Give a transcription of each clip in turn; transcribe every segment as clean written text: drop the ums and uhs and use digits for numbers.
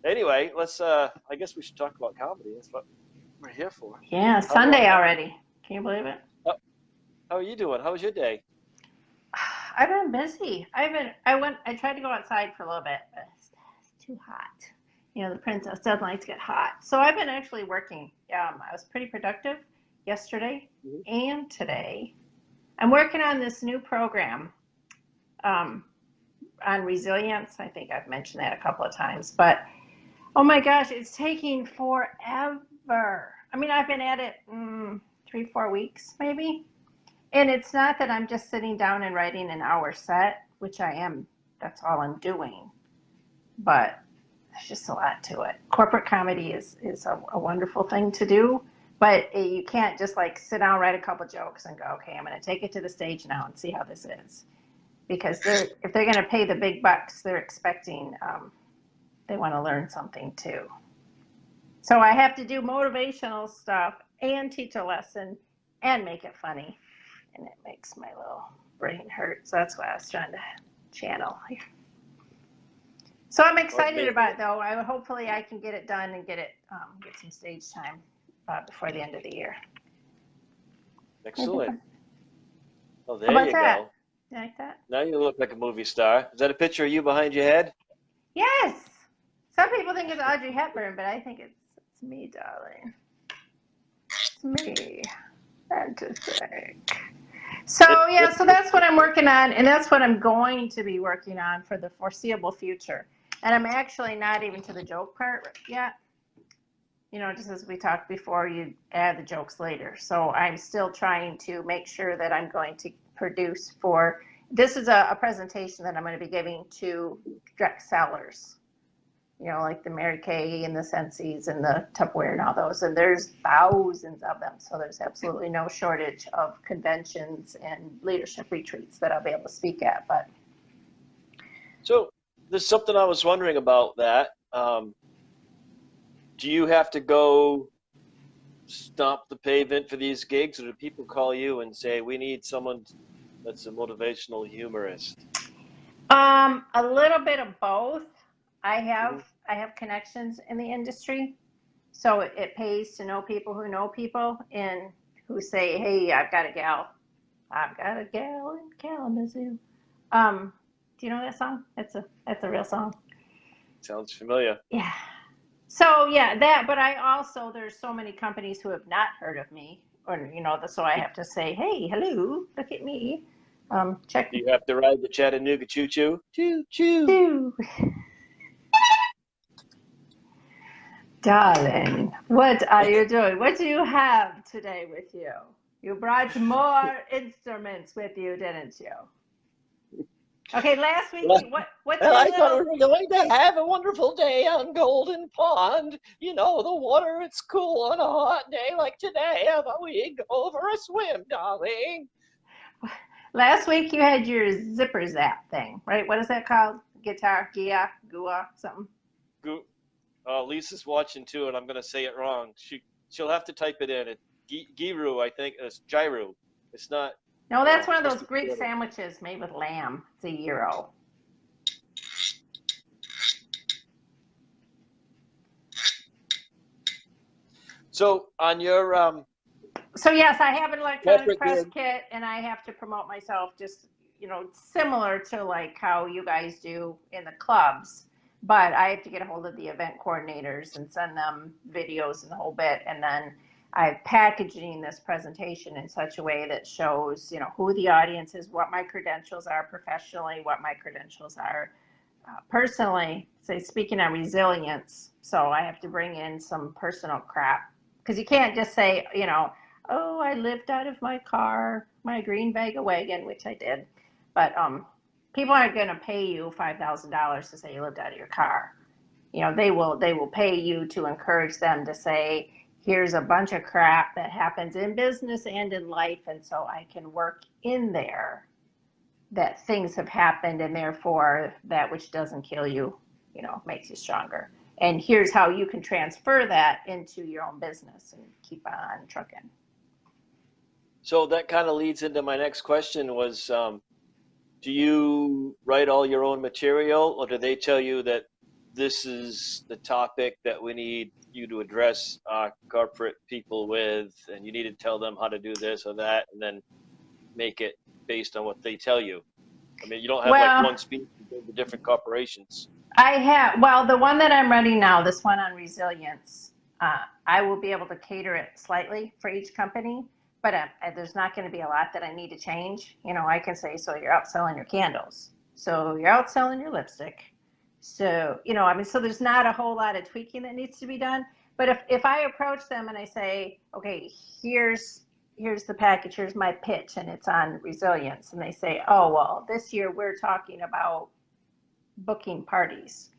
Anyway, let's. I guess we should talk about comedy. That's what we're here for. Yeah, Sunday already. Can you believe it? How are you doing? How was your day? I've been busy. I tried to go outside for a little bit, but it's too hot. You know, the princess deadlines get hot. So I've been actually working. I was pretty productive yesterday and today. I'm working on this new program on resilience. I think I've mentioned that a couple of times, but oh my gosh, it's taking forever. I mean, I've been at it 3-4 weeks maybe. And it's not that I'm just sitting down and writing an hour set, which I am. That's all I'm doing. But there's just a lot to it. Corporate comedy is a wonderful thing to do, but you can't just like sit down, write a couple jokes and go, okay, I'm going to take it to the stage now and see how this is. Because if they're going to pay the big bucks, they're expecting, they want to learn something too. So I have to do motivational stuff and teach a lesson and make it funny. And it makes my little brain hurt. So that's why I was trying to channel. So I'm excited about it, though. Hopefully I can get it done and get some stage time before the end of the year. Excellent. Oh, there you go. You like that? Now you look like a movie star. Is that a picture of you behind your head? Yes. Some people think it's Audrey Hepburn, but I think it's me, darling. It's me. That's a think. So yeah, so that's what I'm working on, and that's what I'm going to be working on for the foreseeable future. And I'm actually not even to the joke part yet. You know, just as we talked before, you add the jokes later. So I'm still trying to make sure that I'm going to produce for, this is a presentation that I'm going to be giving to direct sellers. You know, like the Mary Kay and the Sensi's and the Tupperware and all those. And there's thousands of them. So there's absolutely no shortage of conventions and leadership retreats that I'll be able to speak at. But so there's something I was wondering about that. Do you have to go stomp the pavement for these gigs, or do people call you and say, we need someone that's a motivational humorist? A little bit of both. I have connections in the industry, so it pays to know people who know people and who say, hey, I've got a gal in Kalamazoo. Do you know that song? That's a real song. Sounds familiar. Yeah. So yeah, but I also, there's so many companies who have not heard of me, or you know, so I have to say, hey, hello, look at me. Check. Do you have to ride the Chattanooga choo-choo? Choo-choo. Darling, what are you doing? What do you have today with you? You brought more instruments with you, didn't you? Okay, last week, what's your I thought we were going to have a wonderful day on Golden Pond. You know, the water, it's cool on a hot day like today. How about we go for a swim, darling? Last week you had your zipper zap thing, right? What is that called? Guitar, Gua, something? Lisa's watching too, and I'm going to say it wrong. She'll have to type it in. Giru, I think. It's gyru. It's not. No, that's one of those Greek sandwiches made with lamb. It's a gyro. So on your So yes, I have an electronic press kit, and I have to promote myself, just similar to like how you guys do in the clubs. But I have to get a hold of the event coordinators and send them videos and the whole bit. And then I'm packaging this presentation in such a way that shows, who the audience is, what my credentials are professionally, what my credentials are personally. Say, speaking of resilience, so I have to bring in some personal crap. Because you can't just say, oh, I lived out of my car, my green wagon, which I did. But people aren't going to pay you $5,000 to say you lived out of your car. They will pay you to encourage them to say, here's a bunch of crap that happens in business and in life, and so I can work in there that things have happened, and therefore that which doesn't kill you, makes you stronger. And here's how you can transfer that into your own business and keep on trucking. So that kind of leads into my next question was, do you write all your own material, or do they tell you that this is the topic that we need you to address corporate people with, and you need to tell them how to do this or that, and then make it based on what they tell you. I mean, you don't have like Well, one speech for the different corporations. I have, well, the one that I'm writing now, this one on resilience, I will be able to cater it slightly for each company, but there's not going to be a lot that I need to change. You know, I can say, so you're out selling your candles. So you're out selling your lipstick. So, you know, I mean, so there's not a whole lot of tweaking that needs to be done. But if I approach them and I say, okay, here's the package, here's my pitch, and it's on resilience. And they say, oh, well, this year we're talking about booking parties,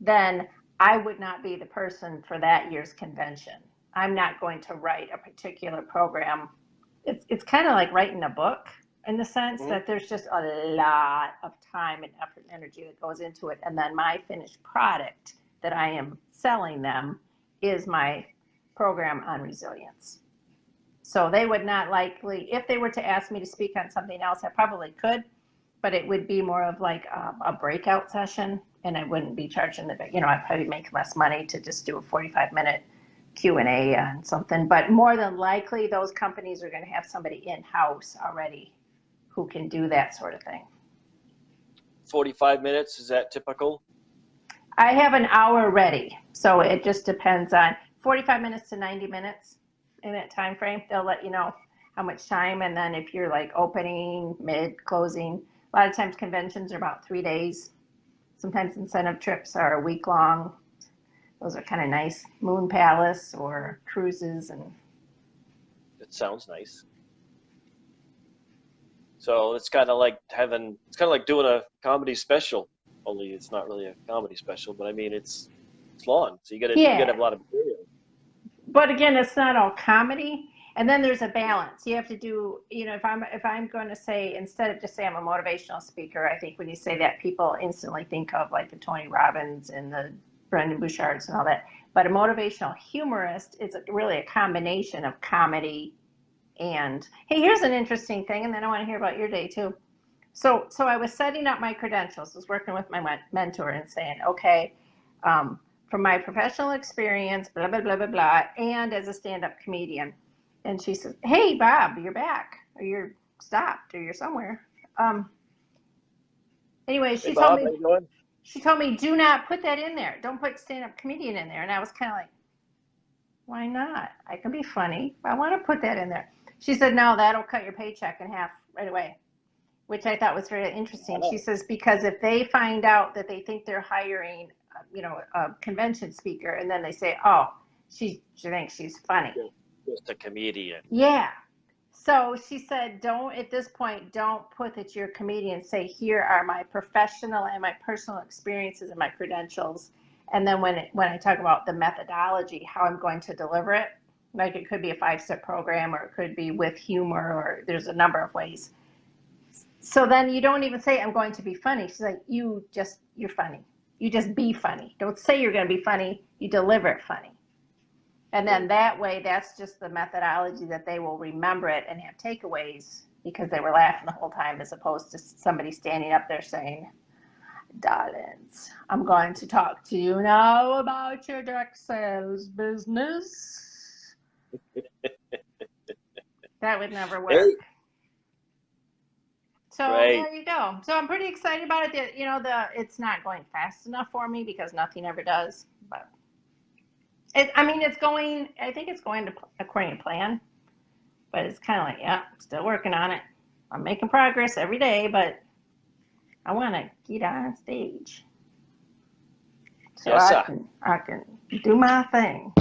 then I would not be the person for that year's convention. I'm not going to write a particular program. It's kind of like writing a book in the sense that there's just a lot of time and effort and energy that goes into it. And then my finished product that I am selling them is my program on resilience. So they would not likely, if they were to ask me to speak on something else, I probably could, but it would be more of like a breakout session, and I wouldn't be charging I'd probably make less money to just do a 45-minute Q&A on something. But more than likely, those companies are going to have somebody in-house already who can do that sort of thing. 45 minutes, is that typical? I have an hour ready, so it just depends on 45 minutes to 90 minutes in that time frame. They'll let you know how much time, and then if you're like opening, mid, closing, a lot of times conventions are about 3 days. Sometimes incentive trips are a week long. Those are kind of nice, Moon Palace or cruises. And it sounds nice. So it's kind of like doing a comedy special, only it's not really a comedy special, but I mean it's long, so you gotta have a lot of material. But again, it's not all comedy. And then there's a balance. You have to do, if I'm going to say, instead of just say I'm a motivational speaker, I think when you say that, people instantly think of like the Tony Robbins and the Brendan Bouchards and all that. But a motivational humorist is really a combination of comedy and, hey, here's an interesting thing, and then I want to hear about your day too. So I was setting up my credentials, I was working with my mentor and saying, okay, from my professional experience, blah, blah, blah, blah, blah, and as a stand-up comedian. And she says, hey, Bob, you're back, or you're stopped, or you're somewhere. Anyway, she told me, do not put that in there. Don't put stand-up comedian in there. And I was kind of like, why not? I can be funny. I want to put that in there. She said, no, that'll cut your paycheck in half right away, which I thought was very interesting. She says, because if they find out that they think they're hiring, a convention speaker, and then they say, oh, she thinks she's funny. Just a comedian. Yeah. So she said, at this point, don't put that you're a comedian. Say, here are my professional and my personal experiences and my credentials. And then when I talk about the methodology, how I'm going to deliver it, like it could be a 5-step program, or it could be with humor, or there's a number of ways. So then you don't even say, I'm going to be funny. She's like, you're funny. You just be funny. Don't say you're going to be funny. You deliver it funny. And then that way, that's just the methodology that they will remember it and have takeaways because they were laughing the whole time, as opposed to somebody standing up there saying, darlings, I'm going to talk to you now about your direct sales business. That would never work. Hey. So there you go. So I'm pretty excited about it. It's not going fast enough for me because nothing ever does, but I think it's going to according to plan, but it's kind of like, yeah, still working on it. I'm making progress every day, but I want to get on stage so yes, I can do my thing.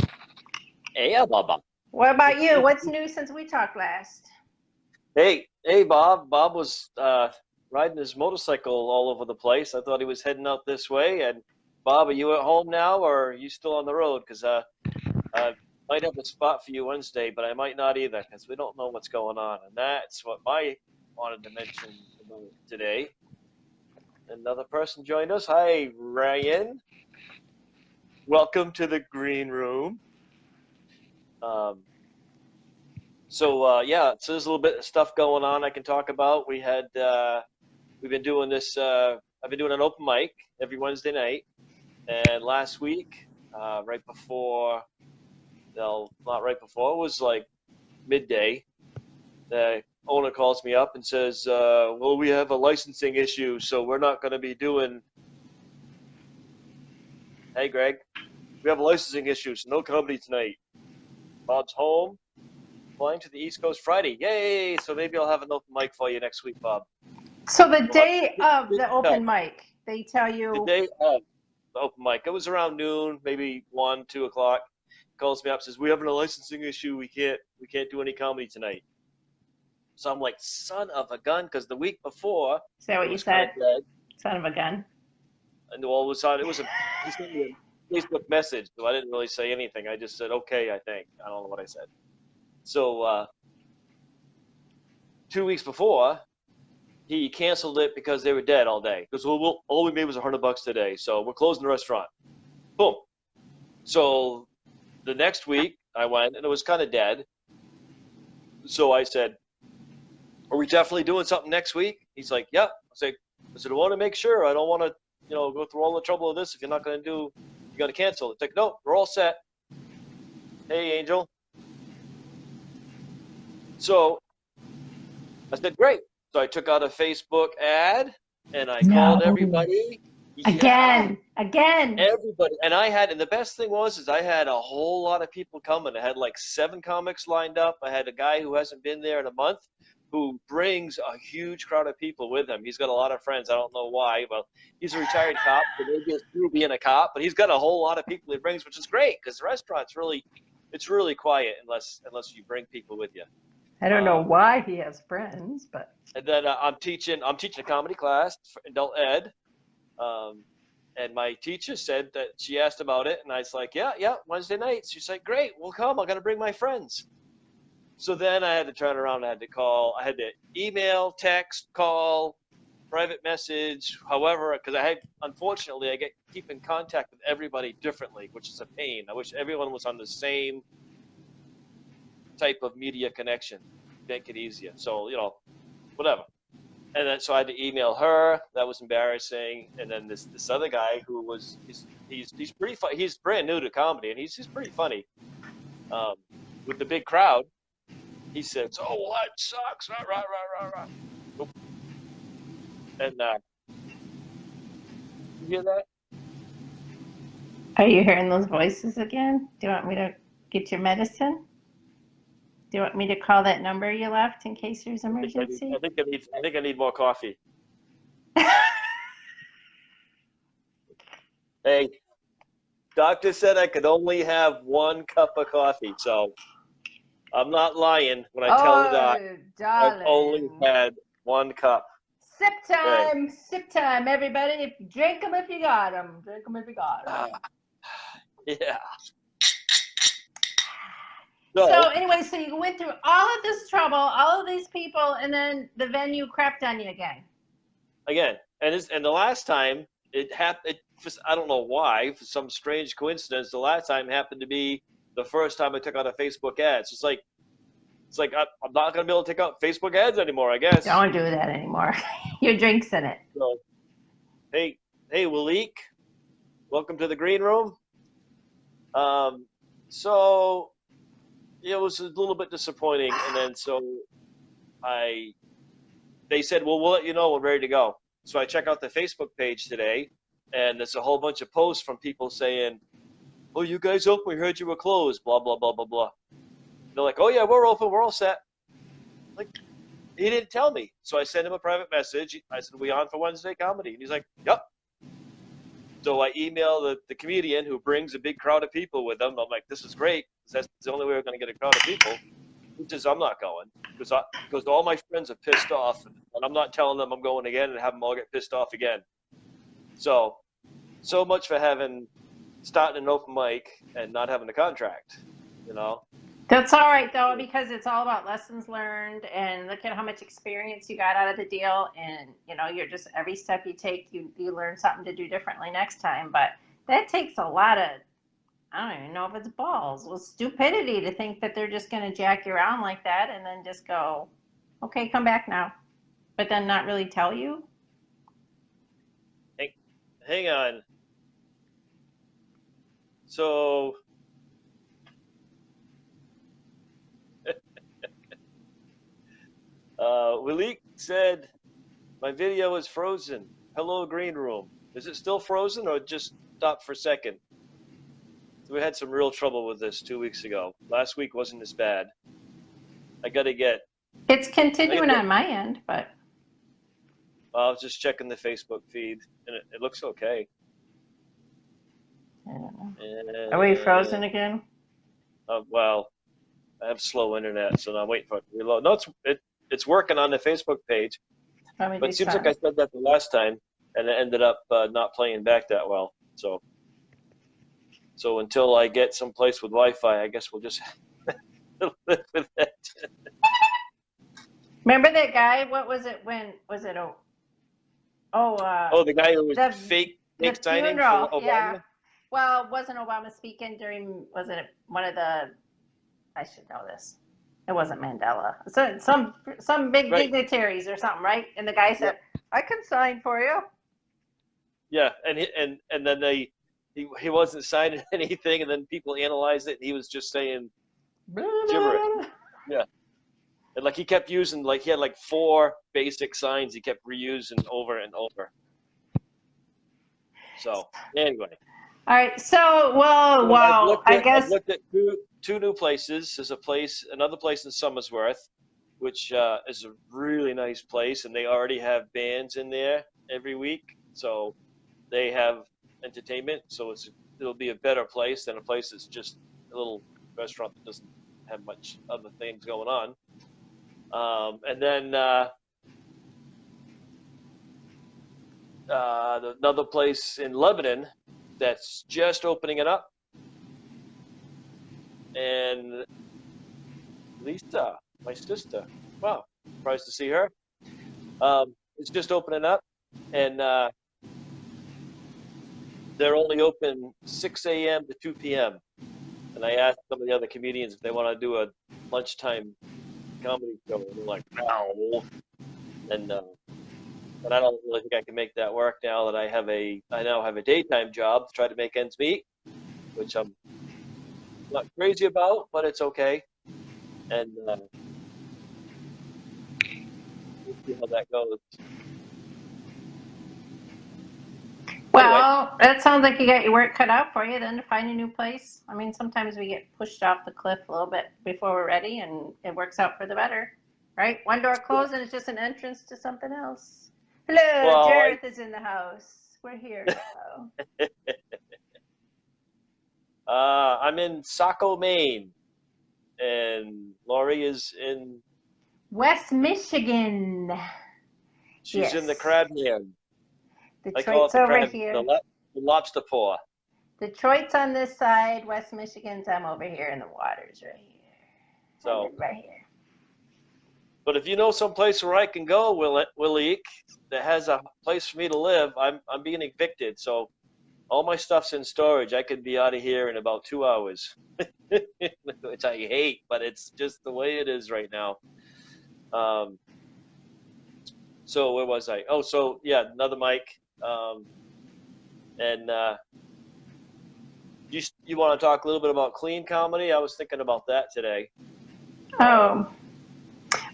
Yeah, Bob. What about you? What's new since we talked last? Hey, Bob. Bob was riding his motorcycle all over the place. I thought he was heading out this way. And Bob, are you at home now, or are you still on the road? Because I might have a spot for you Wednesday, but I might not either, because we don't know what's going on. And that's what I wanted to mention about today. Another person joined us. Hi, Ryan. Welcome to the green room. So there's a little bit of stuff going on I can talk about. We've been doing this. I've been doing an open mic every Wednesday night, And last week, right before, no, not right before, it was like midday. The owner calls me up and says, "Well, we have a licensing issue, so we're not going to be doing." Hey, Greg, we have a licensing issue, so no comedy tonight. Bob's home, flying to the East Coast Friday. Yay! So maybe I'll have an open mic for you next week, Bob. So the Well, day of the open mic, they tell the you. day of the open mic, it was around noon, maybe 1, 2 o'clock. Calls me up, says we have a licensing issue. We can't do any comedy tonight. So I'm like, son of a gun, because the week before Is that it what you was kind of said? dead, Son of a gun. and all of a sudden he sent me a Facebook message, so I didn't really say anything. I just said okay, I think. I don't know what I said. So 2 weeks before, he canceled it because they were dead all day. Because all we made was $100 today, so we're closing the restaurant. Boom. So the next week I went and it was kind of dead. So I said, "Are we definitely doing something next week?" He's like, "Yep." I said, "I want to make sure. I don't want to, go through all the trouble of this. If you're not going to do, you got to cancel." It's like, "No, we're all set." Hey, Angel. So I said, "Great." So I took out a Facebook ad and I called No. everybody. Yeah, Again. everybody. And the best thing is I had a whole lot of people coming. I had like 7 comics lined up. I had a guy who hasn't been there in a month who brings a huge crowd of people with him. He's got a lot of friends. I don't know why. Well, he's a retired cop, so maybe it's through being a cop, but he's got a whole lot of people he brings, which is great because the restaurant's it's really quiet unless you bring people with you. I don't know why he has friends, but. And then I'm teaching a comedy class for adult ed. And my teacher said that she asked about it, and I was like, yeah, Wednesday nights. She's like, great, we'll come. I'm going to bring my friends. So then I had to turn around. I had to email, text, call, private message, however, because unfortunately, I keep in contact with everybody differently, which is a pain. I wish everyone was on the same type of media connection, make it easier. So, whatever. And then so I had to email her. That was embarrassing. And then this other guy who was he's pretty funny. He's brand new to comedy, and he's pretty funny. With the big crowd, he says, "Oh, well, that sucks." Rah, rah, rah, rah, rah. And you hear that? Are you hearing those voices again? Do you want me to get your medicine? Do you want me to call that number you left in case there's emergency? I think I need more coffee. Hey, doctor said I could only have 1 cup of coffee, so I'm not lying when I tell the doc I've only had 1 cup. Sip time, everybody. Drink them if you got them. Drink them if you got them. Yeah. So anyway, so you went through all of this trouble, all of these people, and then the venue crapped on you again. And the last time it happened, I don't know why, for some strange coincidence, the last time happened to be the first time I took out a Facebook ad. So it's like I'm not gonna be able to take out Facebook ads anymore, I guess. Don't do that anymore. Your drink's in it. So, hey, Waleek, welcome to the green room. So it was a little bit disappointing, and then they said, well, we'll let you know when we're ready to go. So I check out the Facebook page today, and there's a whole bunch of posts from people saying, "Oh, you guys open? We heard you were closed." Blah blah blah blah blah. They're like, "Oh yeah, we're open. We're all set." Like, he didn't tell me, so I sent him a private message. I said, "We on for Wednesday comedy?" And he's like, "Yep." So I email the comedian who brings a big crowd of people with him. I'm like, "This is great. That's the only way we're going to get a crowd of people." He says, "I'm not going because all my friends are pissed off, and I'm not telling them I'm going again and have them all get pissed off again." So much for starting an open mic and not having a contract, That's all right, though, because it's all about lessons learned, and look at how much experience you got out of the deal. And, you're just every step you take, you learn something to do differently next time. But that takes a lot of, I don't even know if it's balls, well, stupidity to think that they're just going to jack you around like that and then just go, okay, come back now, but then not really tell you. Hang on. So Walik said my video is frozen. Hello, green room. Is it still frozen or just stopped for a second? So we had some real trouble with this 2 weeks ago. Last week wasn't as bad. I gotta get. It's continuing on my end, but I was just checking the Facebook feed, and it looks okay. I don't know. Are we frozen again? Well, I have slow internet, so I'm waiting for it to reload. No, it's working on the Facebook page, but it seems like I said that the last time, and it ended up not playing back that well. So until I get someplace with Wi-Fi, I guess we'll just live with it. Remember that guy? What was it? When was it? The guy who was fake signing funeral. for Obama? Yeah. Well, wasn't Obama speaking during? Was it one of the? I should know this. It wasn't Mandela. So some big dignitaries or something, right? And the guy said, "I can sign for you." Yeah, and then he wasn't signing anything, and then people analyzed it, and he was just saying gibberish. Yeah. And like he kept using, like he had like 4 basic signs he kept reusing over and over. So anyway. All right. So I've looked at two new places. There's another place in Somersworth, which is a really nice place, and they already have bands in there every week. So they have entertainment. So it'll be a better place than a place that's just a little restaurant that doesn't have much other things going on. And then another place in Lebanon that's just opening it up. And Lisa, my sister, wow, surprised to see her. It's just opening up, and they're only open 6 a.m. to 2 p.m. And I asked some of the other comedians if they want to do a lunchtime comedy show, and they're like, no. And but I don't really think I can make that work now that I now have a daytime job to try to make ends meet, which I'm not crazy about, but it's okay. And we'll see how that goes. Well, that sounds like you got your work cut out for you then to find a new place. I mean, sometimes we get pushed off the cliff a little bit before we're ready, and it works out for the better, right? One door closed and it's just an entrance to something else. Hello, Jareth is in the house. We're here now. I'm in Saco, Maine, and Laurie is in West Michigan. She's in the crab hand. Detroit's over here. The lobster paw. Detroit's on this side. West Michigan's I'm over here, and the water's right here. So right here. But if you know some place where I can go, Willie, that has a place for me to live, I'm being evicted, so all my stuff's in storage. I could be out of here in about 2 hours, which I hate, but it's just the way it is right now. So where was I? Oh, so yeah, another mic. And you want to talk a little bit about clean comedy? I was thinking about that today. Oh,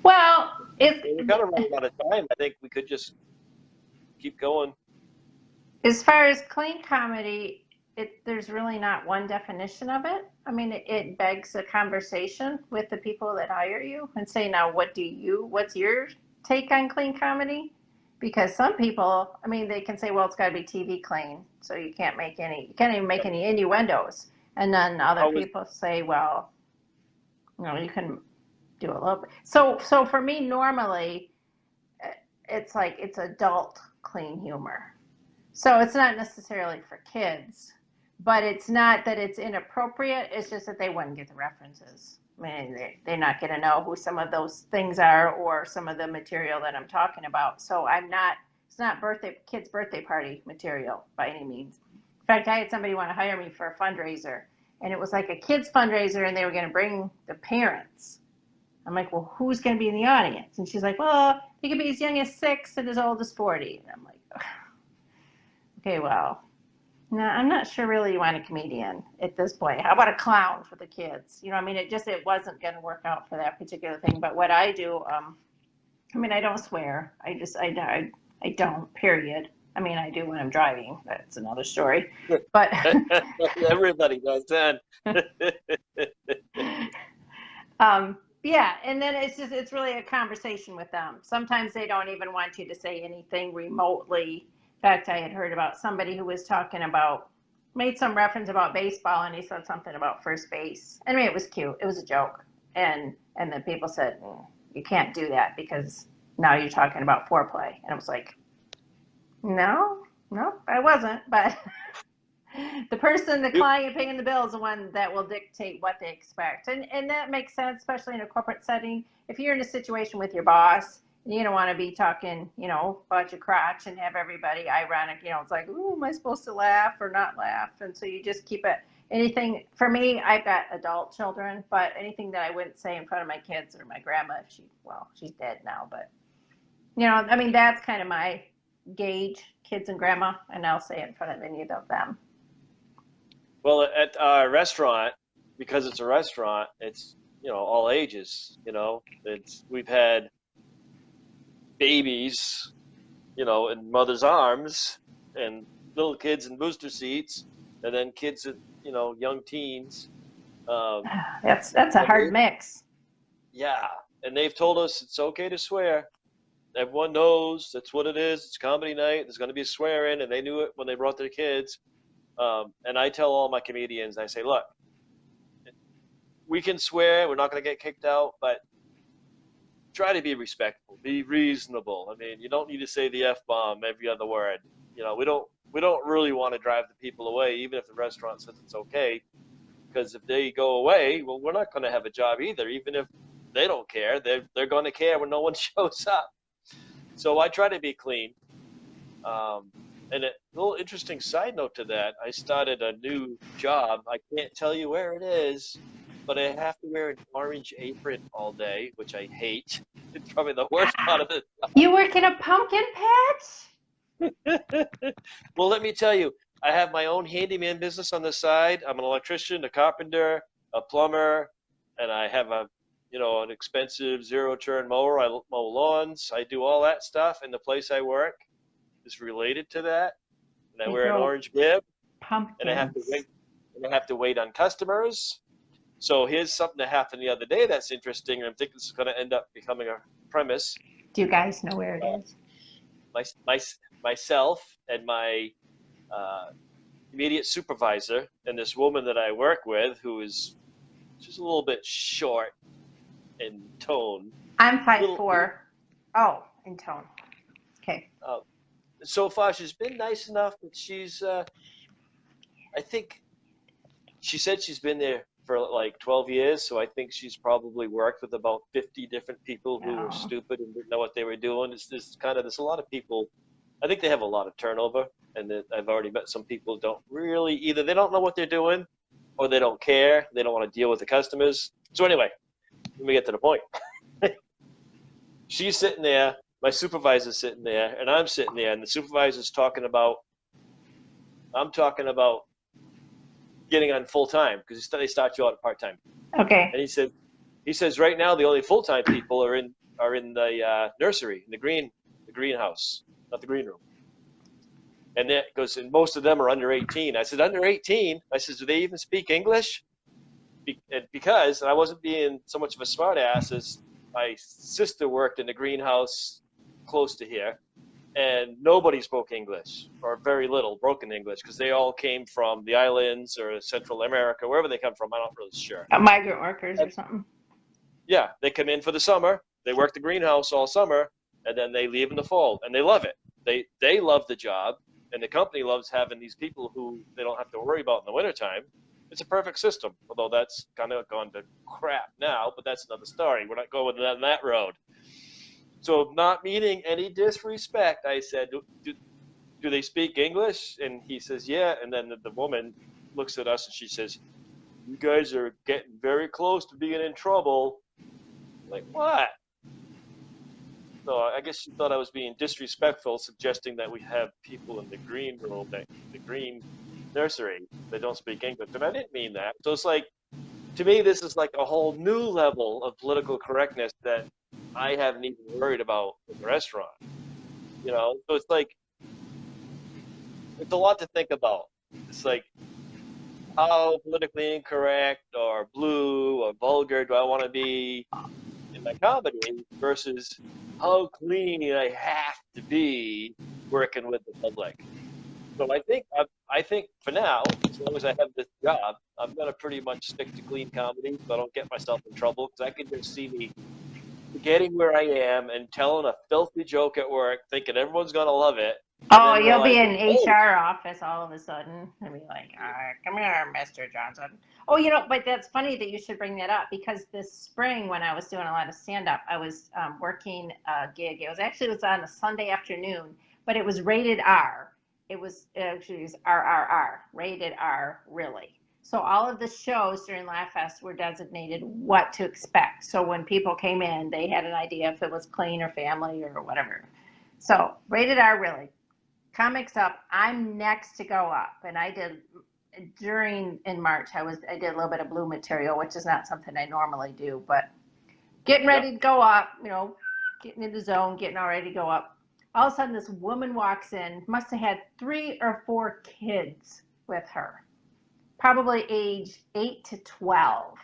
well, we're kind of running out of time. I think we could just keep going. As far as clean comedy, there's really not one definition of it. I mean, it begs a conversation with the people that hire you and say, now, what's your take on clean comedy? Because some people, I mean, they can say, well, it's got to be TV clean, so you can't even make any innuendos. And then other people say, well, you can do a little bit. So for me, normally, it's adult clean humor. So it's not necessarily for kids, but it's not that it's inappropriate. It's just that they wouldn't get the references. I mean, they're not going to know who some of those things are or some of the material that I'm talking about. So it's not kid's birthday party material by any means. In fact, I had somebody want to hire me for a fundraiser, and it was like a kid's fundraiser, and they were going to bring the parents. I'm like, well, who's going to be in the audience? And she's like, well, they could be as young as 6 and as old as 40. And I'm like, okay, well, No, I'm not sure really you want a comedian at this point. How about a clown for the kids? You know, I mean, it wasn't going to work out for that particular thing. But what I do, I mean, I don't swear. I don't. Period. I mean, I do when I'm driving. That's another story. But Everybody does that. yeah, and then it's really a conversation with them. Sometimes they don't even want you to say anything remotely. In fact, I had heard about somebody who was talking about made some reference about baseball, and he said something about first base. I mean, it was cute. It was a joke, and then people said you can't do that because now you're talking about foreplay, and I was like, no, no, I wasn't, but. The person, the client paying the bill is the one that will dictate what they expect. And that makes sense, especially in a corporate setting. If you're in a situation with your boss, you don't want to be talking, you know, about your crotch and have everybody ironic, you know, it's like, ooh, am I supposed to laugh or not laugh? And so you just keep it. Anything, for me, I've got adult children, but anything that I wouldn't say in front of my kids or my grandma, she's dead now, but, you know, I mean, that's kind of my gauge, kids and grandma, and I'll say it in front of any of them. Well, at our restaurant, because it's a restaurant, it's, you know, all ages, you know, we've had babies, you know, in mother's arms and little kids in booster seats and then kids at, you know, young teens. That's a hard mix. Yeah. And they've told us it's okay to swear. Everyone knows that's what it is. It's comedy night. There's going to be a swear in, and they knew it when they brought their kids. And I tell all my comedians, I say, look, we can swear. We're not going to get kicked out, but try to be respectful, be reasonable. I mean, you don't need to say the F-bomb every other word. You know, we don't really want to drive the people away, even if the restaurant says it's okay, because if they go away, well, we're not going to have a job either. Even if they don't care, they're going to care when no one shows up. So I try to be clean. And a little interesting side note to that, I started a new job. I can't tell you where it is, but I have to wear an orange apron all day, which I hate. It's probably the worst part of it. You work in a pumpkin patch? Well, let me tell you, I have my own handyman business on the side. I'm an electrician, a carpenter, a plumber, and I have an expensive zero-turn mower. I mow lawns. I do all that stuff, and the place I work is related to that. And I wear an orange bib, pumpkins. And I have to wait on customers. So here's something that happened the other day that's interesting, and I'm thinking this is going to end up becoming a premise. Do you guys know where it is? Myself and my immediate supervisor and this woman that I work with, who is just a little bit short in tone. I'm 5'4". Oh, in tone. Okay. So far, she's been nice enough that she's, I think, she said she's been there for like 12 years, so I think she's probably worked with about 50 different people who were stupid and didn't know what they were doing. There's a lot of people, I think they have a lot of turnover, and I've already met some people who don't really, either they don't know what they're doing, or they don't care, they don't want to deal with the customers. So anyway, let me get to the point. She's sitting there, my supervisor's sitting there, and I'm sitting there, and the supervisor's I'm talking about getting on full time, because they start you out at part time. Okay. And he says right now the only full time people are in the nursery, in the greenhouse, not the green room. And that goes, and most of them are under 18. I said, under 18? I said, do they even speak English? Because I wasn't being so much of a smart ass, as my sister worked in the greenhouse close to here, and nobody spoke English, or very little broken English, because they all came from the islands or Central America, wherever they come from. I'm not really sure. Migrant workers or something. Yeah, they come in for the summer. They work the greenhouse all summer, and then they leave in the fall, and they love it. They love the job, and the company loves having these people who they don't have to worry about in the wintertime. It's a perfect system, although that's kind of gone to crap now, but that's another story. We're not going down that road. So, not meaning any disrespect, I said, do they speak English? And he says, yeah. And then the woman looks at us and she says, you guys are getting very close to being in trouble. I'm like, what? So I guess she thought I was being disrespectful, suggesting that we have people in the green room, the green nursery that don't speak English, and I didn't mean that. So it's like, to me, this is like a whole new level of political correctness that I haven't even worried about in the restaurant. So it's like it's a lot to think about. It's like, how politically incorrect or blue or vulgar do I want to be in my comedy versus how clean I have to be working with the public. So I think for now, as long as I have this job, I'm gonna pretty much stick to clean comedy, so I don't get myself in trouble. Because I can just see me getting where I am and telling a filthy joke at work, thinking everyone's gonna love it, and Oh, then you'll be realizing, in oh, HR office all of a sudden and be like, come here, Mr. Johnson. Oh, but that's funny that you should bring that up because this spring when I was doing a lot of stand-up, I was working a gig. It was on a Sunday afternoon, but it was rated R. It was RRR, rated R, really. So all of the shows during Laugh Fest were designated what to expect. So when people came in, they had an idea if it was clean or family or whatever. So rated R, really. Comics up. I'm next to go up, and I did in March. I did a little bit of blue material, which is not something I normally do, but getting ready to go up. Getting in the zone, getting all ready to go up. All of a sudden, this woman walks in. Must have had 3 or 4 kids with her, probably age 8 to 12.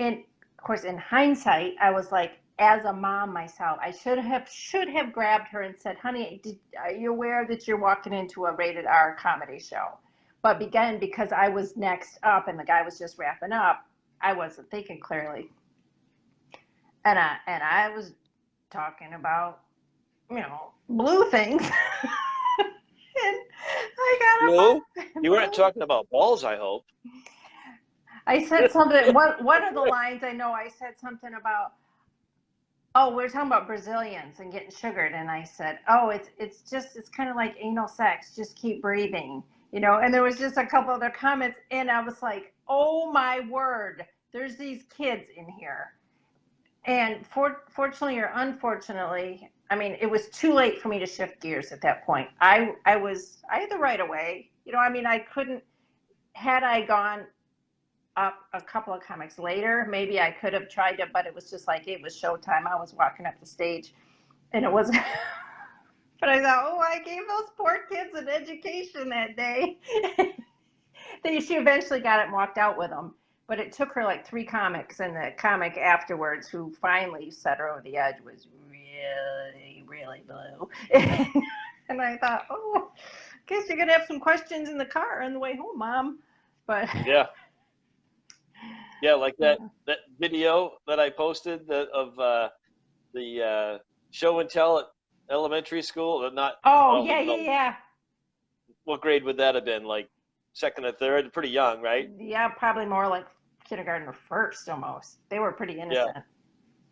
And of course, in hindsight, I was like, as a mom myself, I should have grabbed her and said, "Honey, are you aware that you're walking into a rated R comedy show?" But again, because I was next up and the guy was just wrapping up, I wasn't thinking clearly, and I was talking about blue things, and I got blue? up. You weren't talking about balls, I hope. I said something. One of the lines I know, I said something about, oh, we're talking about Brazilians and getting sugared, and I said, oh, it's kind of like anal sex. Just keep breathing, And there was just a couple other comments, and I was like, oh my word, there's these kids in here. And fortunately or unfortunately, I mean, it was too late for me to shift gears at that point. I had the right of way, I couldn't. Had I gone up a couple of comics later, maybe I could have tried to, but it was just like, it was showtime. I was walking up the stage and it wasn't, but I thought, oh, I gave those poor kids an education that day. She eventually got it and walked out with them, but it took her like 3 comics, and the comic afterwards who finally set her over the edge was really, really blue. And I thought, oh, guess you're going to have some questions in the car on the way home, Mom. But yeah, like that video that I posted of the show and tell at elementary school. Not. Oh, yeah. What grade would that have been? Like second or third? Pretty young, right? Yeah, probably more like kindergarten or first almost. They were pretty innocent. Yeah.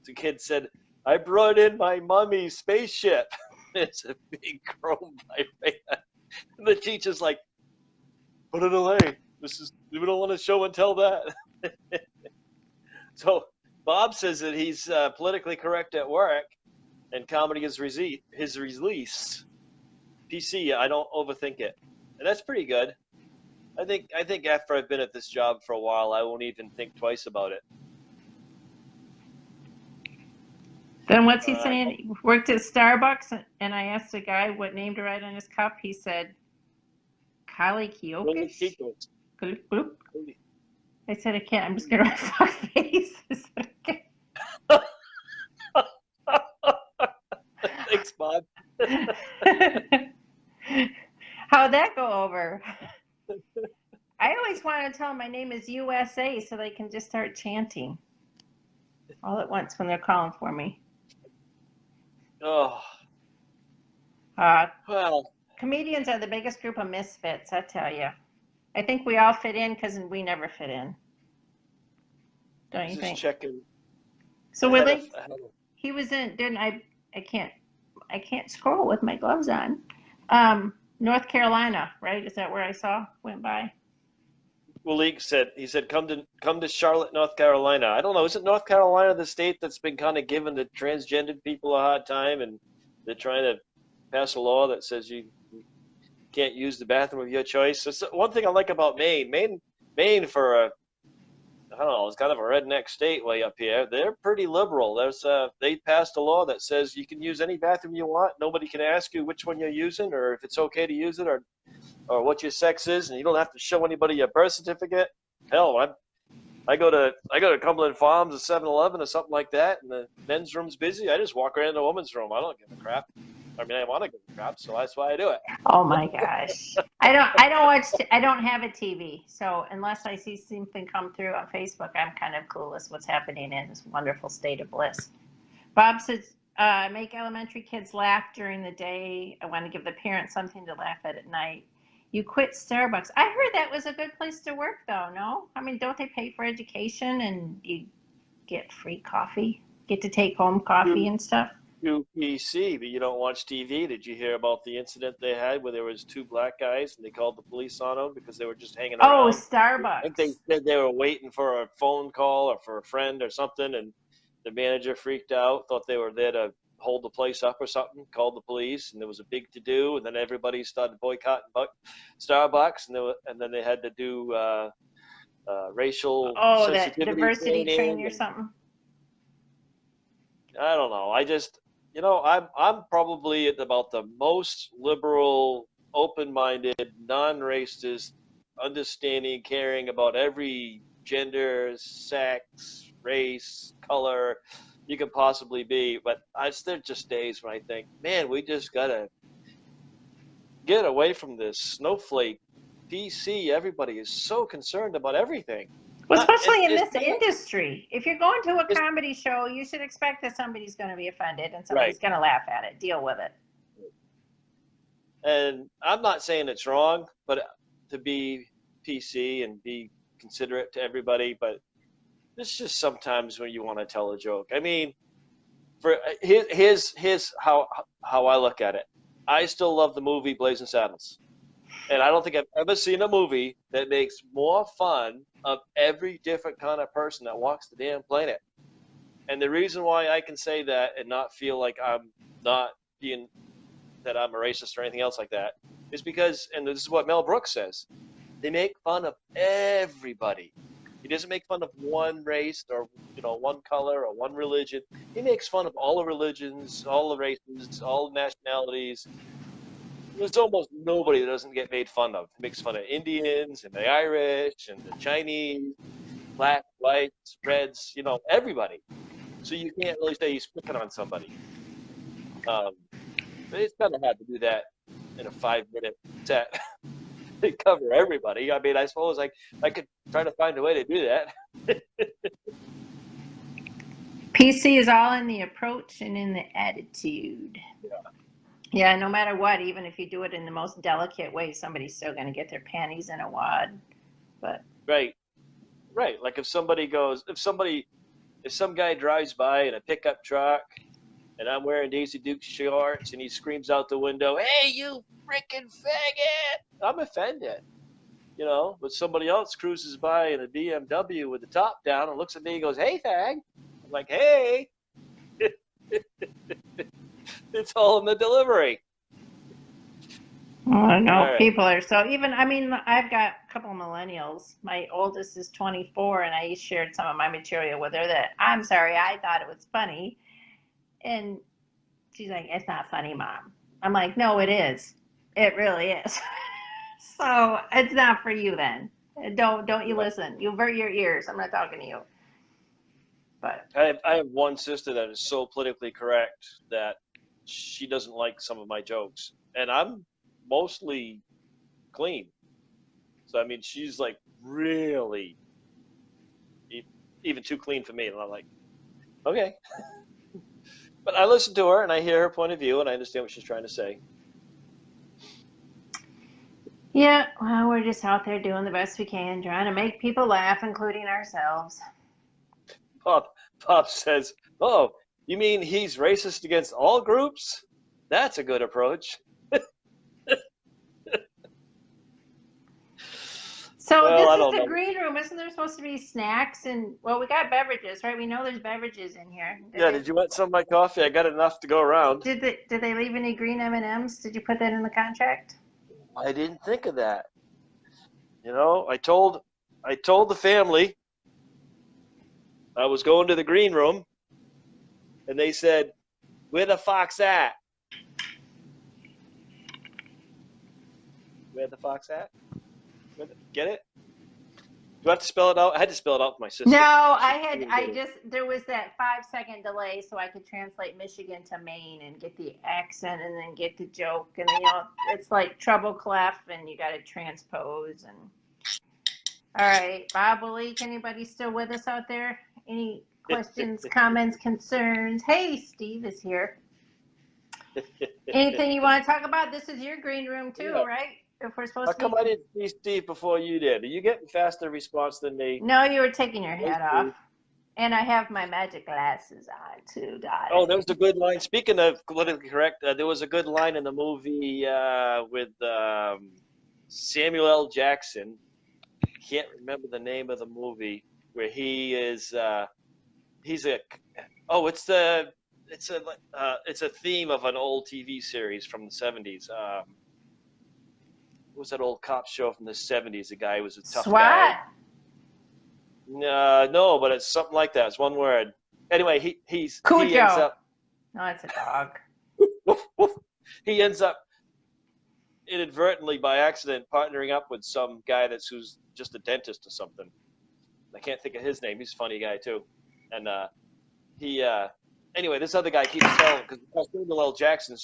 The kid said, "I brought in my mommy's spaceship." It's a big chrome vibrator. And the teacher's like, "Put it away. We don't want to show and tell that." So Bob says that he's politically correct at work, and comedy is his release. PC, I don't overthink it, and that's pretty good. I think after I've been at this job for a while, I won't even think twice about it. Then what's he saying? He worked at Starbucks, and I asked the guy what name to write on his cup. He said, Kali Kiokish? I said, I can't. I'm just going to write fuck face. Thanks, Bob. How'd that go over? I always want to tell them my name is USA so they can just start chanting all at once when they're calling for me. Oh. Well. Comedians are the biggest group of misfits, I tell you. I think we all fit in because we never fit in. Don't you think? Checking. So Willie, he was in. Didn't I? I can't scroll with my gloves on. North Carolina, right? Is that where I went by? Well, he said, come to Charlotte, North Carolina. I don't know. Isn't North Carolina the state that's been kind of giving the transgendered people a hard time, and they're trying to pass a law that says you can't use the bathroom of your choice. That's one thing I like about Maine. Maine for a, I don't know, it's kind of a redneck state way up here. They're pretty liberal. They passed a law that says you can use any bathroom you want. Nobody can ask you which one you're using or if it's okay to use it or what your sex is, and you don't have to show anybody your birth certificate. Hell, I go to Cumberland Farms or 7-Eleven or something like that, and the men's room's busy. I just walk right into the woman's room. I don't give a crap. I mean, I want to give a crap, so that's why I do it. Oh my gosh. I don't have a TV. So unless I see something come through on Facebook, I'm kind of clueless what's happening in this wonderful state of bliss. Bob says, make elementary kids laugh during the day. I want to give the parents something to laugh at night. You quit Starbucks. I heard that was a good place to work, though, no? I mean, don't they pay for education and you get free coffee? Get to take home coffee and stuff? You PC, but you don't watch TV. Did you hear about the incident they had where there was 2 black guys and they called the police on them because they were just hanging around? Oh, Starbucks. I think they said they were waiting for a phone call or for a friend or something, and the manager freaked out, thought they were there to hold the place up or something, called the police, and there was a big to-do, and then everybody started boycotting Starbucks, and then they had to do racial that diversity training or something. I don't know. I'm probably about the most liberal, open-minded, non-racist, understanding, caring about every gender, sex, race, color you can possibly be. But there just days when I think, man, we just gotta get away from this snowflake PC. Everybody is so concerned about everything. Well, especially in this industry. If you're going to a comedy show, you should expect that somebody's going to be offended and somebody's going to laugh at it. Deal with it. And I'm not saying it's wrong, but to be PC and be considerate to everybody, but it's just sometimes when you want to tell a joke. I mean, here's how I look at it. I still love the movie Blazing Saddles. And I don't think I've ever seen a movie that makes more fun of every different kind of person that walks the damn planet. And the reason why I can say that and not feel like I'm not being, that I'm a racist or anything else like that, is because, and this is what Mel Brooks says, they make fun of everybody. He doesn't make fun of one race or, one color or one religion. He makes fun of all the religions, all the races, all the nationalities. There's almost nobody that doesn't get made fun of. He makes fun of Indians and the Irish and the Chinese, black, whites, reds, everybody. So you can't really say he's picking on somebody. But it's kind of hard to do that in a 5-minute set. They cover everybody. I mean, I suppose I could try to find a way to do that. PC is all in the approach and in the attitude. Yeah, no matter what, even if you do it in the most delicate way, somebody's still going to get their panties in a wad. But right. Like if some guy drives by in a pickup truck and I'm wearing Daisy Duke shorts and he screams out the window, "Hey, you freaking faggot!" I'm offended. But somebody else cruises by in a BMW with the top down and looks at me and goes, "Hey, fag." I'm like, "Hey." It's all in the delivery. Oh, no, right. People are so I've got a couple of millennials. My oldest is 24, and I shared some of my material with her that, I'm sorry, I thought it was funny. And she's like, "It's not funny, Mom." I'm like, "No, it is. It really is." So it's not for you then. Don't you listen. You avert your ears. I'm not talking to you. But I have one sister that is so politically correct that she doesn't like some of my jokes, and I'm mostly clean. So I mean, she's like really even too clean for me, and I'm like, okay. But I listen to her and I hear her point of view and I understand what she's trying to say. Yeah, well, we're just out there doing the best we can, trying to make people laugh, including ourselves. Pop says, "Oh, you mean he's racist against all groups? That's a good approach." So well, this is the green room. Isn't there supposed to be snacks? And, well, we got beverages, right? We know there's beverages in here. Did you want some of my coffee? I got enough to go around. Did they leave any green M&Ms? Did you put that in the contract? I didn't think of that. You know, I told the family I was going to the green room, and they said, "Where the fox at? Where the fox at? Get it? Do I have to spell it out? I had to spell it out for my sister. No, She there was that 5 second delay so I could translate Michigan to Maine and get the accent and then get the joke. And, you know, it's like treble clef and you got to transpose. And all right, Bob, Leak, anybody still with us out there? Any questions, comments, concerns? Hey, Steve is here. Anything you want to talk about? This is your green room too, Yeah. right? If we're supposed How to come be. I didn't see Steve before you did? Are you getting faster response than me? No, you were taking your Hey, hat Steve. off. And I have my magic glasses on too, Oh, darling. there was a good line. Speaking of politically correct, there was a good line in the movie with Samuel L. Jackson. Can't remember the name of the movie where he is. He's a. Oh, it's a theme of an old TV series from the '70s. What was that old cop show from the '70s? The guy was a tough guy. SWAT. No, but it's something like that. It's one word. Anyway, he ends Cujo. up No, it's a dog. he ends up inadvertently by accident partnering up with some guy who's just a dentist or something. I can't think of his name. He's a funny guy too. And he anyway, this other guy keeps telling because Samuel L. Jackson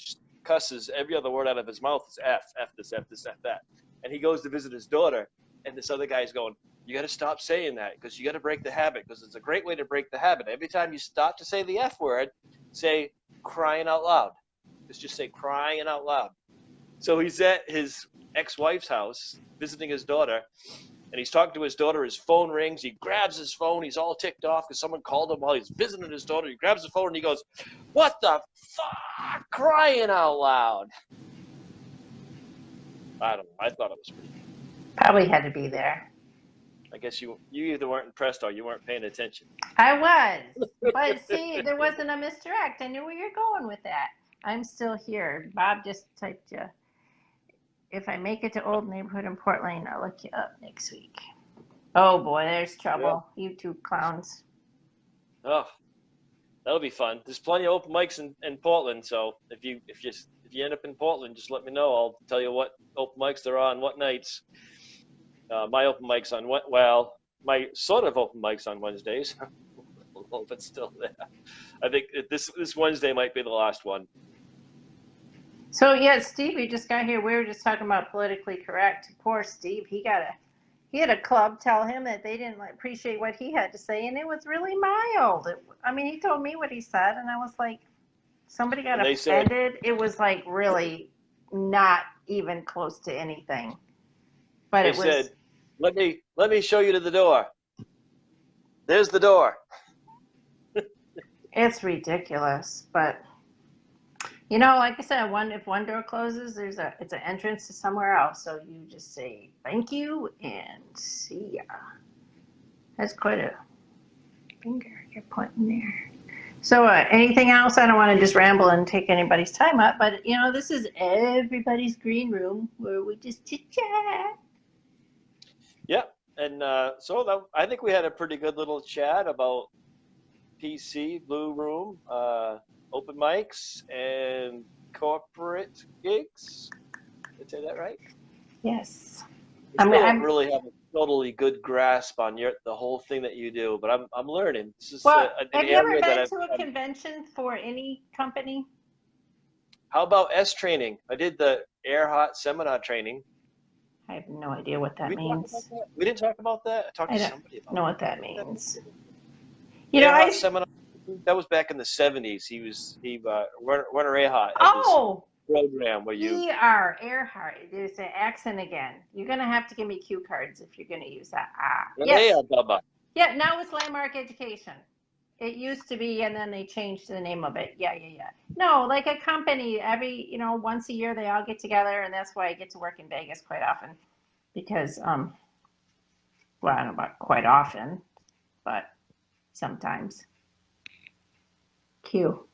cusses every other word out of his mouth is F this, F this, F that. And he goes to visit his daughter, and this other guy's going, "You got to stop saying that because you got to break the habit because it's a great way to break the habit. Every time you stop to say the F word, say crying out loud. Just say crying out loud." So he's at his ex-wife's house visiting his daughter, and he's talking to his daughter. His phone rings. He grabs his phone. He's all ticked off because someone called him while he's visiting his daughter. He grabs the phone and he goes, "What the fuck? Crying out loud." I don't know. I thought it was pretty good. Probably had to be there. I guess you either weren't impressed or you weren't paying attention. I was. But see, there wasn't a misdirect. I knew where you're going with that. I'm still here. Bob just typed you. If I make it to Old Neighborhood in Portland, I'll look you up next week. Oh boy, there's trouble. Yeah. You two clowns. Oh, that'll be fun. There's plenty of open mics in Portland, so if you end up in Portland, just let me know. I'll tell you what open mics there are on what nights. My open mics on my sort of open mics on Wednesdays, but still there. I think this Wednesday might be the last one. So yeah, Steve, you just got here. We were just talking about politically correct. Poor Steve, he had a club tell him that they didn't appreciate what he had to say, and it was really mild. He told me what he said, and I was like, somebody got offended. It was like really not even close to anything. But they said, "Let me show you to the door. There's the door." It's ridiculous, but like I said, if one door closes, it's an entrance to somewhere else. So you just say thank you and see ya. That's quite a finger you're pointing there. So anything else? I don't want to just ramble and take anybody's time up, but this is everybody's green room where we just chit chat. Yeah, and I think we had a pretty good little chat about PC, Blue Room, open mics, and corporate gigs. Did I say that right? Yes. I don't really have a totally good grasp on the whole thing that you do, but I'm learning. This is have you ever been to a convention for any company? How about S training? I did the Earhart seminar training. I have no idea what that means. We didn't talk about that. I talked to somebody about know what that means. Seminar. That was back in the '70s. Werner Earhart. Program where you Earhart. There's an accent again. You're gonna have to give me cue cards if you're gonna use that. Yeah. Now it's Landmark Education. It used to be, and then they changed the name of it. Yeah. No, like a company. Every once a year they all get together, and that's why I get to work in Vegas quite often, because I don't know about quite often, but sometimes. Q.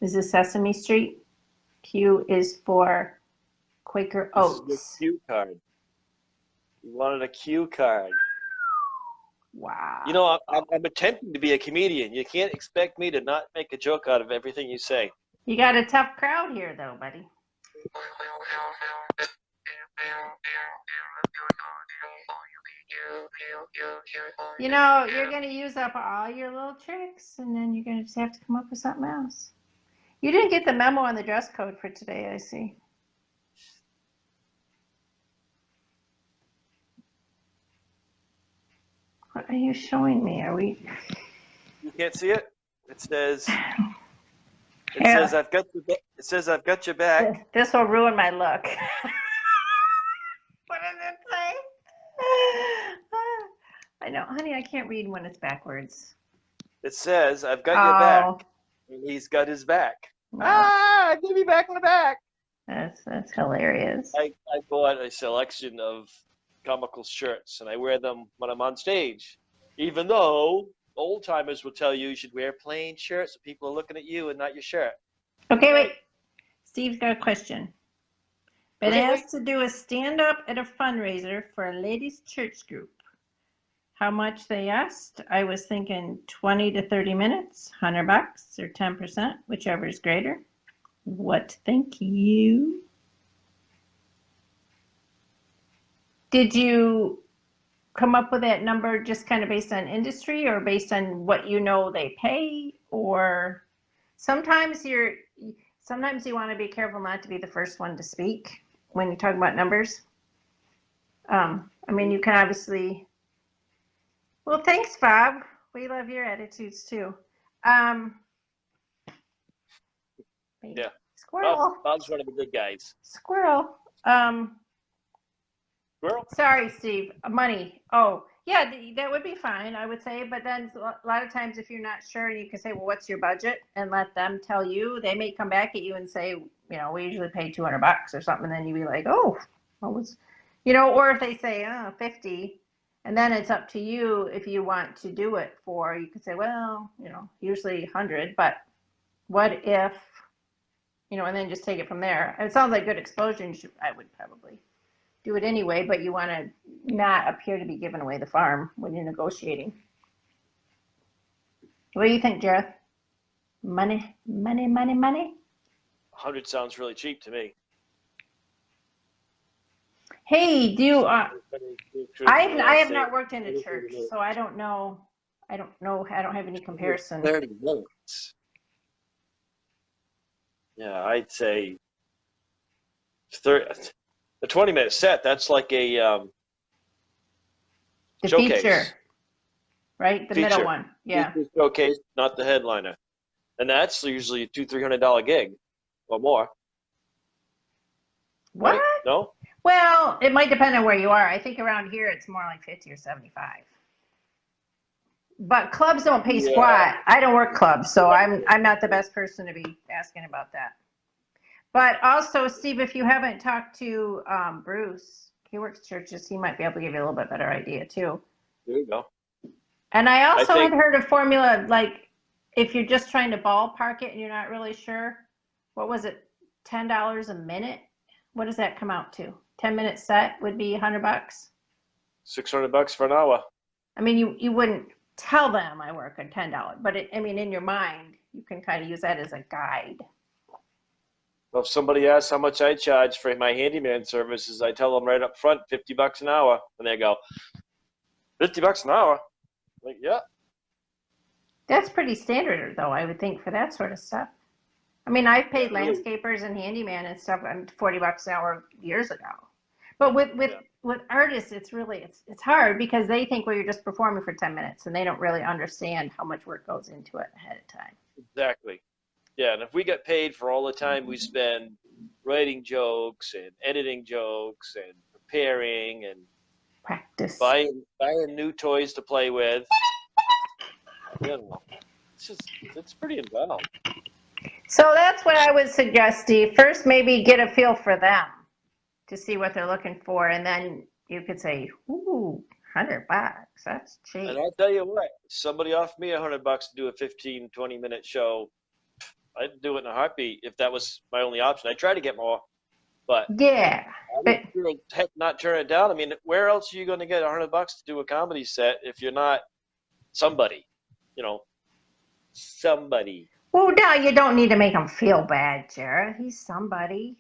This is Sesame Street. Q is for Quaker This is your Oats. cue card. You wanted a cue card. Wow. You know, I'm attempting to be a comedian. You can't expect me to not make a joke out of everything you say. You got a tough crowd here, though, buddy. You know, you're going to use up all your little tricks, and then you're going to just have to come up with something else. You didn't get the memo on the dress code for today, I see. What are you showing me? Are we? You can't see it? It says I've got your back. This will ruin my look. What does it say? I know, honey, I can't read when it's backwards. It says I've got your back. And he's got his back. Wow. I give you back in the back. That's hilarious. I bought a selection of comical shirts, and I wear them when I'm on stage. Even though old timers will tell you should wear plain shirts so people are looking at you and not your shirt. Okay, wait. Steve's got a question. Been asked to do a stand-up at a fundraiser for a ladies' church group. How much they asked? I was thinking 20 to 30 minutes, $100 or 10%, whichever is greater. What think you? Did you come up with that number just kind of based on industry or based on what you know they pay? Or sometimes you want to be careful not to be the first one to speak when you talk about numbers. I mean, you can obviously. Well, thanks, Bob. We love your attitudes too. Yeah. Squirrel. Bob's one of the good guys. Squirrel. Squirrel. Sorry, Steve. Money. Oh, yeah, that would be fine, I would say. But then a lot of times, if you're not sure, you can say, "Well, what's your budget?" and let them tell you. They may come back at you and say, "You know, we usually pay $200 or something," and then you'd be like, "Oh, what was?" You know, or if they say, "Oh, 50." And then it's up to you if you want to do it for, you could say, well, you know, usually 100, but what if, you know, and then just take it from there. It sounds like good exposure. I would probably do it anyway, but you want to not appear to be giving away the farm when you're negotiating. What do you think, Jareth? Money? 100 sounds really cheap to me. Hey, do you, I have not worked in a church, so I don't know. I don't have any comparison. 30 minutes. Yeah, I'd say 30. The 20-minute set, that's like a the showcase. Feature, right? The middle one, yeah. Showcase, not the headliner. And that's usually a $200-300 gig or more. What? Right? No? Well, it might depend on where you are. I think around here it's more like 50 or 75. But clubs don't pay squat. I don't work clubs, so I'm not the best person to be asking about that. But also, Steve, if you haven't talked to Bruce, he works churches, he might be able to give you a little bit better idea too. There you go. And I also had heard a formula, like if you're just trying to ballpark it and you're not really sure, what was it, $10 a minute? What does that come out to? 10-minute set would be $100. $600 for an hour. I mean, you wouldn't tell them I work at $10, but I mean, in your mind, you can kind of use that as a guide. Well, if somebody asks how much I charge for my handyman services, I tell them right up front, $50 an hour, and they go, $50 an hour? I'm like, yeah. That's pretty standard, though, I would think, for that sort of stuff. I mean, I've paid landscapers and handyman and stuff $40 an hour years ago. But with artists, it's hard because they think, well, you're just performing for 10 minutes, and they don't really understand how much work goes into it ahead of time. Exactly. Yeah, and if we get paid for all the time we spend writing jokes and editing jokes and preparing and practice, buying new toys to play with, it's pretty involved. So that's what I would suggest, Steve. First, maybe get a feel for them to see what they're looking for, and then you could say, "Ooh, $100, that's cheap." And I'll tell you what, somebody offered me $100 to do a 15-20-minute show. I'd do it in a heartbeat if that was my only option. I try to get more. But Yeah, I but would sure as heck not turn it down. I mean, where else are you going to get $100 to do a comedy set if you're not somebody? You know, somebody. well, no, you don't need to make him feel bad, Jareth. He's somebody.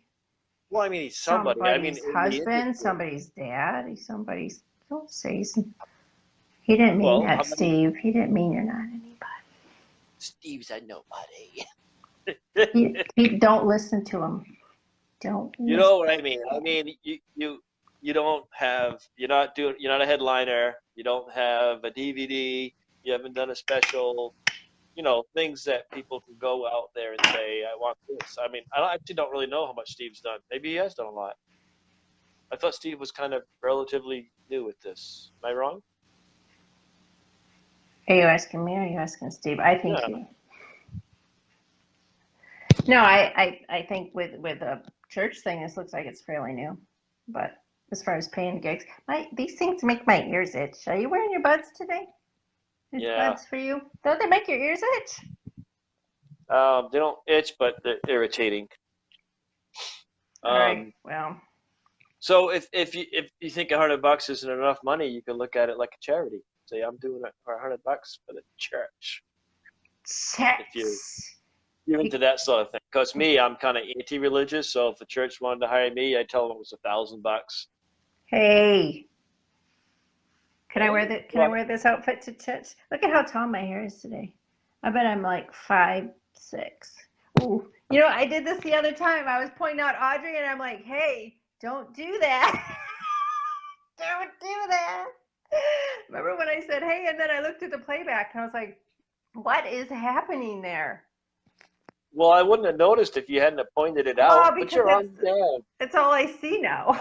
Well, I mean, he's somebody. I mean, Somebody's in the husband, industry. somebody's dad, he's somebody's. Don't say he didn't mean Well, how that, many Steve. He didn't mean you're not anybody. Steve's a nobody? He don't listen to him. Don't You listen. know what I mean? I mean, you don't have you're not a headliner. You don't have a DVD. You haven't done a special. Things that people can go out there and say, I want this. I mean, actually don't really know how much Steve's done. Maybe he has done a lot. I thought Steve was kind of relatively new at this. Am I wrong? Are you asking me or are you asking Steve? I think Yeah. he. No, I think with a church thing, this looks like it's fairly new. But as far as paying gigs, these things make my ears itch. Are you wearing your buds today? There's Yeah. buds for you. Don't they make your ears itch? They don't itch, but they're irritating. All right. Um, Well, so if you think $100 isn't enough money, you can look at it like a charity. Say, I'm doing it for $100 for the church. If sex. you're into that sort of thing. Because me, I'm kind of anti-religious, so if the church wanted to hire me, I'd tell them it was $1,000. Hey, can I wear Hey, that? Can I well, wear this outfit to church? Look at how tall my hair is today. I bet I'm like 5'6". Ooh, I did this the other time. I was pointing out Audrey, and I'm like, "Hey, don't do that! Don't do that!" Remember when I said, "Hey," and then I looked at the playback, and I was like, "What is happening there?" well, I wouldn't have noticed if you hadn't have pointed it out, Well, but because you're on dad. it's all I see now.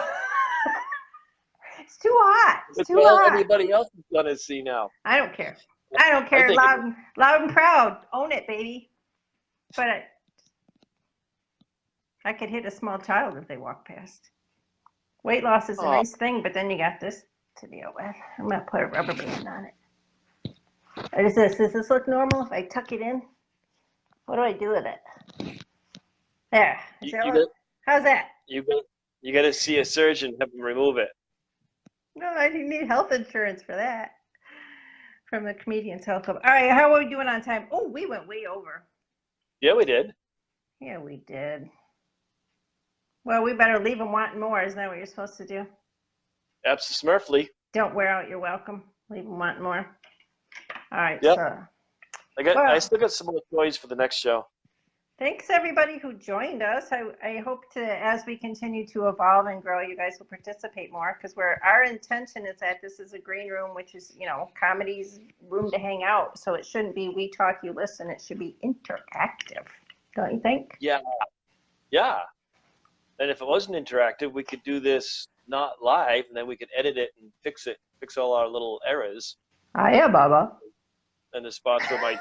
It's too hot. It's It's too all hot. anybody else is gonna see now. I don't care. I don't I care. think it is. Loud and proud. Own it, baby. But I could hit a small child if they walk past. Weight loss is a Oh, nice thing, but then you got this to deal with. I'm gonna put a rubber band on it. Does this look normal if I tuck it in? What do I do with it? There. Is you that you what? got How's that? you got to see a surgeon, have him remove it. No, I didn't need health insurance for that. From the Comedians Health Club. All right, how are we doing on time? Oh, we went way over. Yeah, we did. Yeah, we did. Well, we better leave them wanting more. Isn't that what you're supposed to do? Absolutely. Don't wear out your welcome. Leave them wanting more. All right, Yep. so, I well, still got some more toys for the next show. thanks everybody who joined us. I hope to, as we continue to evolve and grow, you guys will participate more because our intention is that this is a green room, which is, comedy's room to hang out. So it shouldn't be we talk, you listen. It should be interactive. Don't you think? Yeah, yeah. And if it wasn't interactive, we could do this not live, and then we could edit it and fix all our little errors. Ah, yeah, Baba. And the spots where my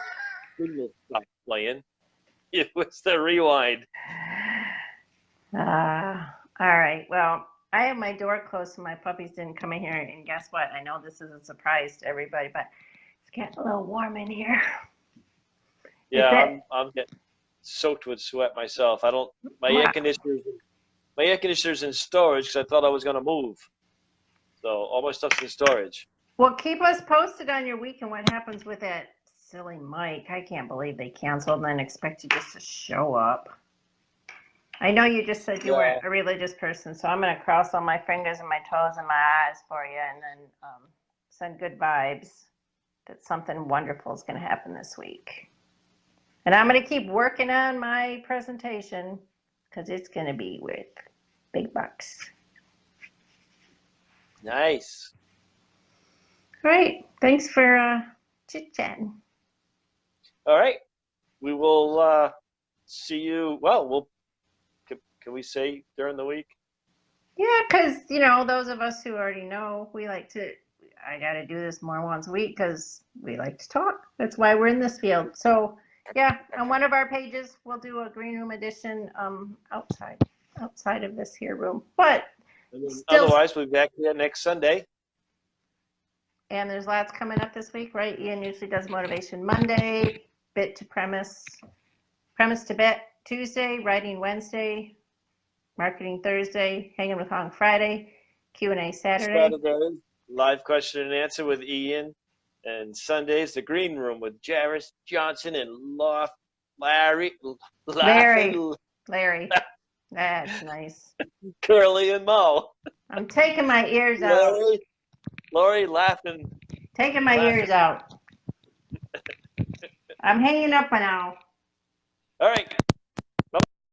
signal stopped playing, it was the rewind. All right. Well, I have my door closed so my puppies didn't come in here. And guess what? I know this is a surprise to everybody, but it's getting a little warm in here. Yeah, Is it? I'm getting soaked with sweat myself. I don't. My air Wow. conditioner's in storage because I thought I was gonna move. So all my stuff's in storage. Well, keep us posted on your week and what happens with that silly mic. I can't believe they canceled and then expect you just to show up. I know you just said you Yeah. weren't a religious person, so I'm going to cross all my fingers and my toes and my eyes for you and then send good vibes that something wonderful is going to happen this week. And I'm going to keep working on my presentation because it's going to be with big bucks. Nice. Great. Thanks for chit-chatting. All right. We will see you. Well, can we say during the week? Yeah, because, those of us who already know, I got to do this more once a week because we like to talk. That's why we're in this field. So, yeah, on one of our pages, we'll do a green room edition outside of this here room. But still, Otherwise, we'll be back here next Sunday. and there's lots coming up this week, right? Ian usually does Motivation Monday, Bit to Premise, Premise to Bit Tuesday, Writing Wednesday, Marketing Thursday, Hanging with Hong Friday, Q&A Saturday. Saturdays, live question and answer with Ian. And Sundays, the green room with Jareth Johnson and Larry Laughlin, Larry. That's nice. Curly and Mo. I'm taking my ears out. Laurie Laughlin. Taking my ears out. I'm hanging up now. All right.